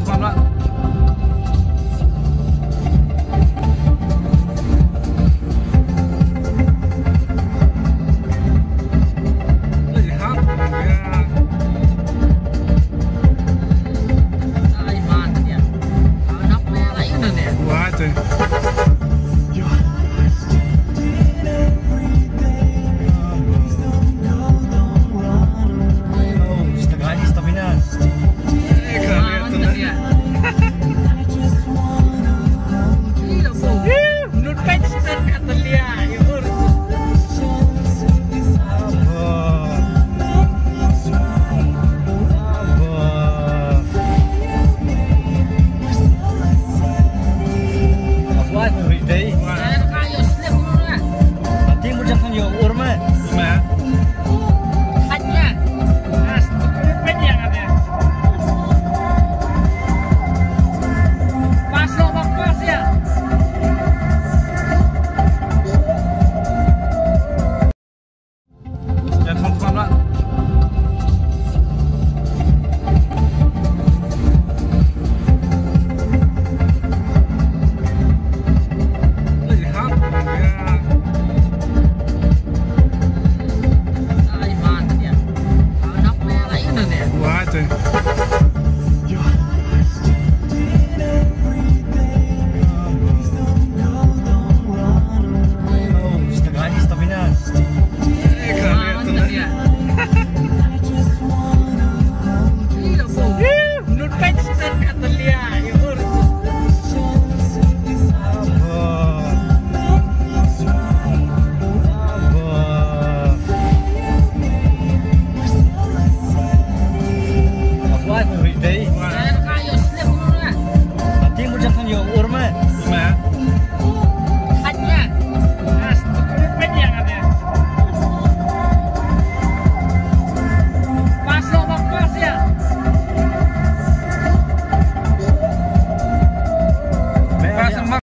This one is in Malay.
pelan-pelan. Lihat ya. Ay, mantap ya. Anak merah ini nih. Waduh. Mantap ya. Iya, Bu. Menurut page stand kata dia, ya urus. Air kayu slip dulunya. Gimana? Hanya. Nah, page yang ada. Masuk kelas ya. Ya pelan-pelan. Lihat ya. Ay, mantap ya. Anak merah ini nih. Waduh.